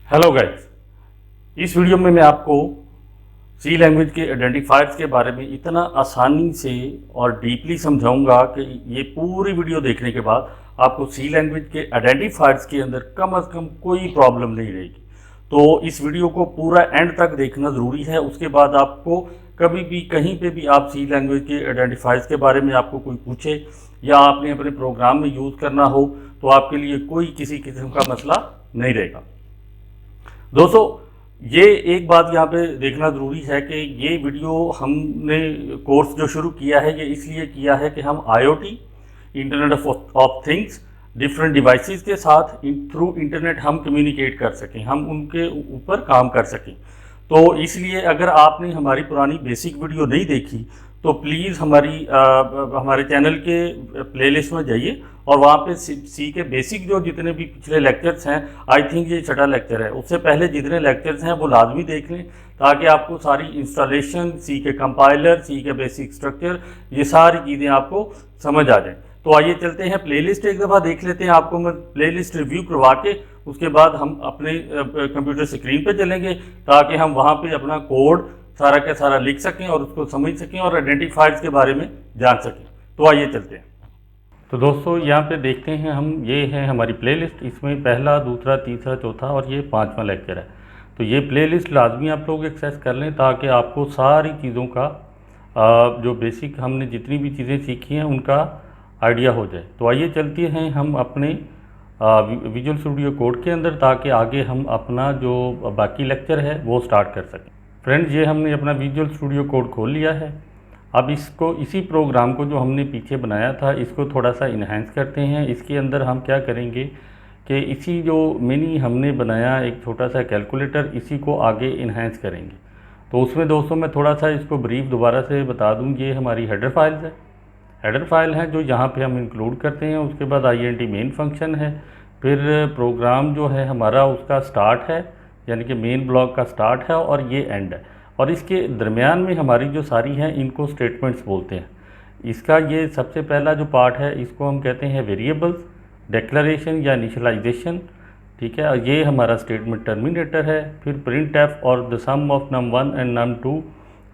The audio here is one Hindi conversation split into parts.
हेलो गाइस, इस वीडियो में मैं आपको सी लैंग्वेज के आइडेंटिफायर्स के बारे में इतना आसानी से और डीपली समझाऊंगा कि ये पूरी वीडियो देखने के बाद आपको सी लैंग्वेज के आइडेंटिफायर्स के अंदर कम से कम कोई प्रॉब्लम नहीं रहेगी। तो इस वीडियो को पूरा एंड तक देखना ज़रूरी है। उसके बाद आपको कभी भी कहीं पे भी आप सी लैंग्वेज के आइडेंटिफायर्स के बारे में आपको कोई पूछे या आपने अपने प्रोग्राम में यूज़ करना हो तो आपके लिए कोई किसी किस्म का मसला नहीं रहेगा। दोस्तों, ये एक बात यहाँ पे देखना ज़रूरी है कि ये वीडियो हमने कोर्स जो शुरू किया है ये इसलिए किया है कि हम IoT, internet of things, different devices के साथ थ्रू इंटरनेट हम कम्युनिकेट कर सकें, हम उनके ऊपर काम कर सकें। तो इसलिए अगर आपने हमारी पुरानी बेसिक वीडियो नहीं देखी तो प्लीज़ हमारे चैनल के प्लेलिस्ट में जाइए और वहाँ पे सी के बेसिक जो जितने भी पिछले लेक्चर्स हैं, आई थिंक ये छठा लेक्चर है, उससे पहले जितने लेक्चर्स हैं वो लाजमी देख लें ताकि आपको सारी इंस्टॉलेशन, सी के कंपाइलर, सी के बेसिक स्ट्रक्चर, ये सारी चीज़ें आपको समझ आ जाएं। तो आइए चलते हैं, प्लेलिस्ट एक दफ़ा देख लेते हैं। आपको मैं प्लेलिस्ट रिव्यू करवा के उसके बाद हम अपने कंप्यूटर स्क्रीन पे चलेंगे ताकि हम वहाँ पे अपना कोड सारा का सारा लिख सकें और उसको समझ सकें और आइडेंटिफायर्स के बारे में जान सकें। तो आइए चलते हैं। तो दोस्तों, यहाँ पे देखते हैं हम, ये है हमारी प्लेलिस्ट। इसमें पहला, दूसरा, तीसरा, चौथा और ये पांचवा लेक्चर है। तो ये प्लेलिस्ट लाजमी आप लोग एक्सेस कर लें ताकि आपको सारी चीज़ों का जो बेसिक हमने जितनी भी चीज़ें सीखी हैं उनका आइडिया हो जाए। तो आइए चलते हैं हम अपने विजुअल स्टूडियो कोड के अंदर ताकि आगे हम अपना जो बाकी लेक्चर है वो स्टार्ट कर सकें। फ्रेंड्स, ये हमने अपना विजुअल स्टूडियो कोड खोल लिया है। अब इसको, इसी प्रोग्राम को जो हमने पीछे बनाया था, इसको थोड़ा सा इन्हांस करते हैं। इसके अंदर हम क्या करेंगे कि इसी जो मिनी हमने बनाया एक छोटा सा कैलकुलेटर, इसी को आगे इन्हांस करेंगे। तो उसमें दोस्तों मैं थोड़ा सा इसको ब्रीफ दोबारा से बता दूं। ये हमारी हेडर फाइल्स है, हेडर फाइल है जो यहाँ पे हम इंक्लूड करते हैं। उसके बाद INT मेन फंक्शन है, फिर प्रोग्राम जो है हमारा उसका स्टार्ट है, यानी कि मेन ब्लॉक का स्टार्ट है, और ये एंड है। और इसके दरमियान में हमारी जो सारी हैं इनको स्टेटमेंट्स बोलते हैं। इसका ये सबसे पहला जो पार्ट है इसको हम कहते हैं वेरिएबल्स, डिक्लेरेशन या इनिशियलाइजेशन। ठीक है, ये हमारा स्टेटमेंट टर्मिनेटर है। फिर प्रिंट एफ और the sum of num1 and num2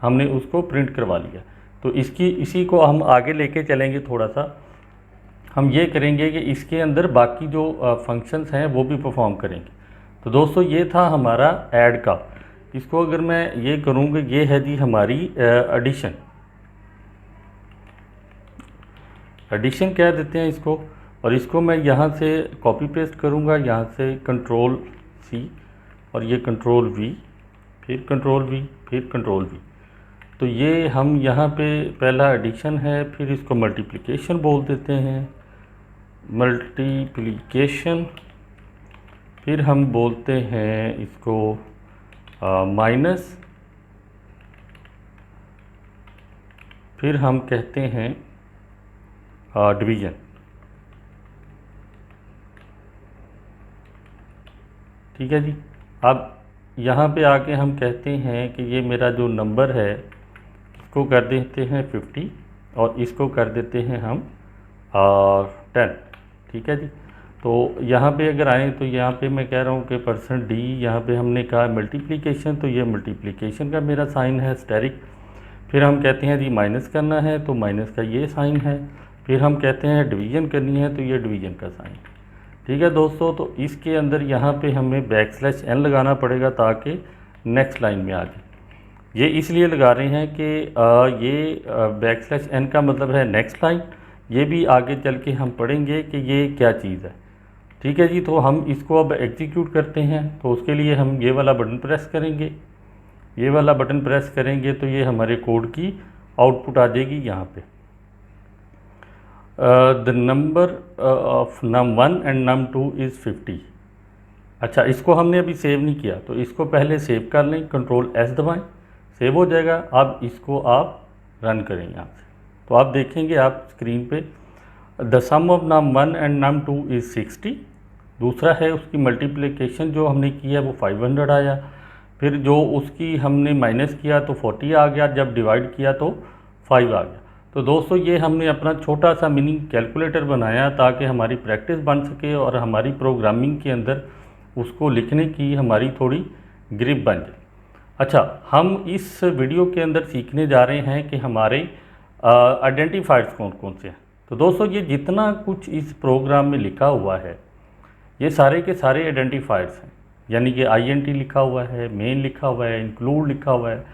हमने उसको प्रिंट करवा लिया। तो इसी को हम आगे लेके चलेंगे। थोड़ा सा हम ये करेंगे कि इसके अंदर बाकी जो फंक्शंस हैं वो भी परफॉर्म करेंगे। तो दोस्तों, ये था हमारा ऐड का। इसको अगर मैं ये करूँगा, ये है जी हमारी एडिशन। एडिशन कह देते हैं इसको। और इसको मैं यहाँ से कॉपी पेस्ट करूँगा, यहाँ से Ctrl+C और ये Ctrl+V, फिर Ctrl+V, फिर Ctrl+V। तो ये हम यहाँ पे पहला एडिशन है, फिर इसको मल्टीप्लिकेशन बोल देते हैं, मल्टीप्लिकेशन। फिर हम बोलते हैं इसको माइनस, फिर हम कहते हैं डिवीज़न। ठीक है जी। अब यहाँ पे आके हम कहते हैं कि ये मेरा जो नंबर है इसको कर देते हैं 50 और इसको कर देते हैं हम 10। ठीक है जी। तो यहाँ पे अगर आए तो यहाँ पे मैं कह रहा हूँ कि %d, यहाँ पे हमने कहा मल्टीप्लिकेशन, तो ये मल्टीप्लिकेशन का मेरा साइन है स्टेरिक। फिर हम कहते हैं जी माइनस करना है तो माइनस का ये साइन है। फिर हम कहते हैं डिवीज़न करनी है तो ये डिवीज़न का साइन। ठीक है दोस्तों, तो इसके अंदर यहाँ पे हमें \n लगाना पड़ेगा ताकि नेक्स्ट लाइन में आ जाए। ये इसलिए लगा रहे हैं कि ये \n का मतलब है नेक्स्ट लाइन। ये भी आगे चल के हम पढ़ेंगे कि ये क्या चीज़ है। ठीक है जी। तो हम इसको अब एग्जीक्यूट करते हैं। तो उसके लिए हम ये वाला बटन प्रेस करेंगे। ये वाला बटन प्रेस करेंगे तो ये हमारे कोड की आउटपुट आ जाएगी यहाँ पे। The number of num1 and num2 is 50। अच्छा, इसको हमने अभी सेव नहीं किया तो इसको पहले सेव कर लें, Ctrl+S दबाएं, सेव हो जाएगा। अब इसको आप रन करें यहाँ से, तो आप देखेंगे आप स्क्रीन पे the sum of num1 and num2 is 60। दूसरा है उसकी मल्टीप्लिकेशन जो हमने किया वो 500 आया। फिर जो उसकी हमने माइनस किया तो 40 आ गया, जब डिवाइड किया तो 5 आ गया। तो दोस्तों, ये हमने अपना छोटा सा मिनी कैलकुलेटर बनाया ताकि हमारी प्रैक्टिस बन सके और हमारी प्रोग्रामिंग के अंदर उसको लिखने की हमारी थोड़ी ग्रिप बन जाए। अच्छा, हम इस वीडियो के अंदर सीखने जा रहे हैं कि हमारे आइडेंटिफायर्स कौन कौन से हैं। तो दोस्तों, ये जितना कुछ इस प्रोग्राम में लिखा हुआ है ये सारे के सारे आइडेंटिफायर्स हैं, यानी कि INT लिखा हुआ है, मेन लिखा हुआ है, इंक्लूड लिखा हुआ है,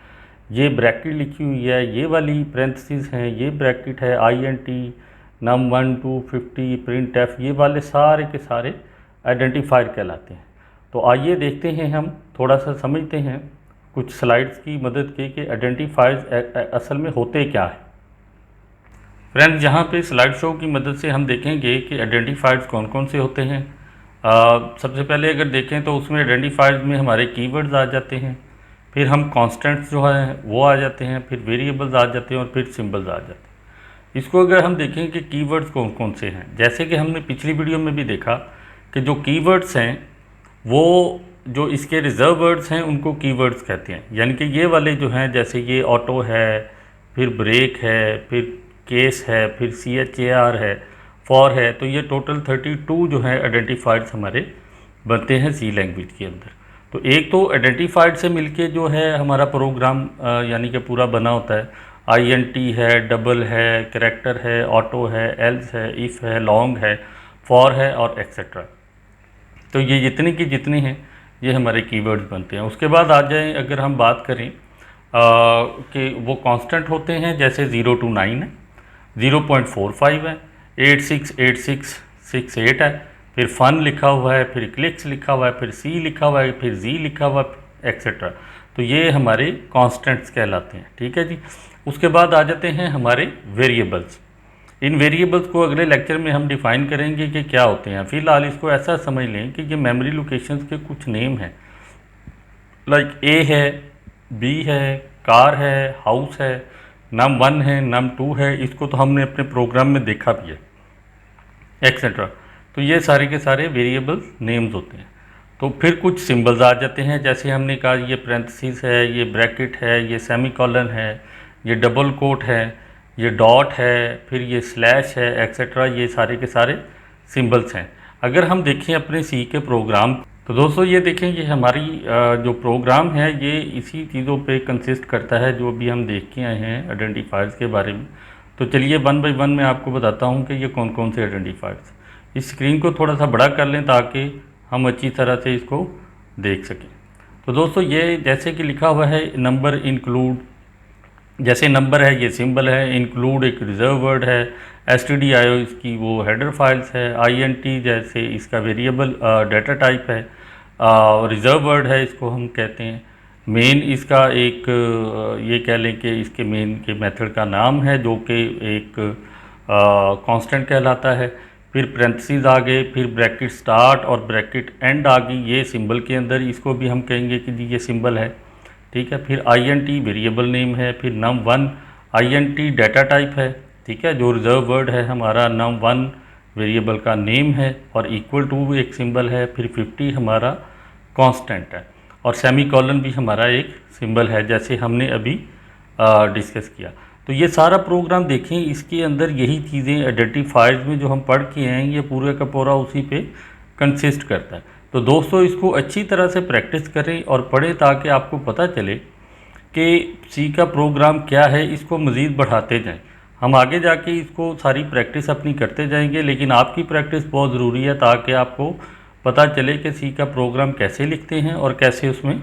ये ब्रैकेट लिखी हुई है, ये वाली पेरेंथेसिस हैं, ये ब्रैकेट है, INT, num 1 2 50, प्रिंट एफ, ये वाले सारे के सारे आइडेंटिफायर कहलाते हैं। तो आइए देखते हैं, हम थोड़ा सा समझते हैं कुछ स्लाइड्स की मदद के कि आइडेंटिफायर्स असल में होते क्या है। फ्रेंड्स, यहाँ पे स्लाइड शो की मदद से हम देखेंगे कि आइडेंटिफायर्स कौन कौन से होते हैं। सबसे पहले अगर देखें तो उसमें आइडेंटिफायर्स में हमारे कीवर्ड्स आ जाते हैं, फिर हम कॉन्स्टेंट्स जो है वो आ जाते हैं, फिर वेरिएबल्स आ जाते हैं और फिर सिंबल्स आ जाते हैं। इसको अगर हम देखें कि कीवर्ड्स कौन कौन से हैं, जैसे कि हमने पिछली वीडियो में भी देखा कि जो कीवर्ड्स हैं वो जो इसके रिजर्व वर्ड्स हैं उनको कीवर्ड्स कहते हैं, यानी कि ये वाले जो हैं, जैसे ये ऑटो है, फिर ब्रेक है, फिर केस है, फिर CHAR है, फॉर है, तो ये टोटल 32 जो है आइडेंटिफायर्स हमारे बनते हैं सी लैंग्वेज के अंदर। तो एक तो आइडेंटिफायर्ड से मिलके जो है हमारा प्रोग्राम यानी कि पूरा बना होता है। INT है, डबल है, करैक्टर है, ऑटो है, एल्स है, इफ़ है, लॉन्ग है, फॉर है और एक्सेट्रा। तो ये जितने की जितने हैं ये हमारे कीवर्ड्स बनते हैं। उसके बाद आ जाएं, अगर हम बात करें कि वो कांस्टेंट होते हैं, जैसे 0 to 9 है, 0.45 है, 868668 है, फिर फन लिखा हुआ है, फिर क्लिक्स लिखा हुआ है, फिर C लिखा हुआ है, फिर Z लिखा हुआ है, एक्सेट्रा। तो ये हमारे कांस्टेंट्स कहलाते हैं, ठीक है जी। उसके बाद आ जाते हैं हमारे वेरिएबल्स। इन वेरिएबल्स को अगले लेक्चर में हम डिफ़ाइन करेंगे कि क्या होते हैं। फ़िलहाल इसको ऐसा समझ लें कि ये मेमोरी लोकेशंस के कुछ नेम हैं, लाइक A है, B है, कार है, हाउस है, num 1 है, num 2 है, इसको तो हमने अपने प्रोग्राम में देखा भी है, एक्सेट्रा। तो ये सारे के सारे वेरिएबल नेम्स होते हैं। तो फिर कुछ सिंबल्स आ जाते हैं, जैसे हमने कहा ये पेरेंथेसिस है, ये ब्रैकेट है, ये सेमीकोलन है, ये डबल कोट है, ये डॉट है, फिर ये स्लैश है, एक्सेट्रा। ये सारे के सारे सिंबल्स हैं। अगर हम देखें अपने सी के प्रोग्राम, तो दोस्तों ये देखें ये हमारी जो प्रोग्राम है ये इसी चीज़ों पे कंसिस्ट करता है जो अभी हम देख के आए हैं आइडेंटिफायर्स के बारे में। तो चलिए 1 by 1 मैं आपको बताता हूँ कि ये कौन कौन से आइडेंटिफायर्स। इस स्क्रीन को थोड़ा सा बड़ा कर लें ताकि हम अच्छी तरह से इसको देख सकें। तो दोस्तों ये जैसे कि लिखा हुआ है नंबर इंक्लूड, जैसे नंबर है ये सिंबल है, इंक्लूड एक रिजर्व वर्ड है, stdio इसकी वो हेडर फाइल्स है, INT जैसे इसका वेरिएबल डाटा टाइप है, रिजर्व वर्ड है इसको हम कहते हैं। मेन इसका एक ये कह लें कि इसके मेन के मेथड का नाम है जो कि एक कांस्टेंट कहलाता है। फिर पेरेंथेसिस आ गए, फिर ब्रैकेट स्टार्ट और ब्रैकेट एंड आ गई ये सिंबल के अंदर, इसको भी हम कहेंगे कि जी ये सिंबल है, ठीक है। फिर INT वेरिएबल नेम है, फिर num 1 INT डाटा टाइप है, ठीक है, जो रिजर्व वर्ड है हमारा num 1 वेरिएबल का नेम है और इक्वल टू एक सिंबल है, फिर 50 हमारा कांस्टेंट है और सेमीकोलन भी हमारा एक सिंबल है जैसे हमने अभी डिस्कस किया। तो ये सारा प्रोग्राम देखें, इसके अंदर यही चीज़ें आइडेंटिफायर्स में जो हम पढ़ के हैं ये पूरे का पूरा उसी पे कंसिस्ट करता है। तो दोस्तों इसको अच्छी तरह से प्रैक्टिस करें और पढ़ें ताकि आपको पता चले कि सी का प्रोग्राम क्या है, इसको मज़ीद बढ़ाते जाएं। हम आगे जाके इसको सारी प्रैक्टिस अपनी करते जाएंगे, लेकिन आपकी प्रैक्टिस बहुत ज़रूरी है ताकि आपको पता चले कि सी का प्रोग्राम कैसे लिखते हैं और कैसे उसमें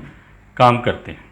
काम करते हैं।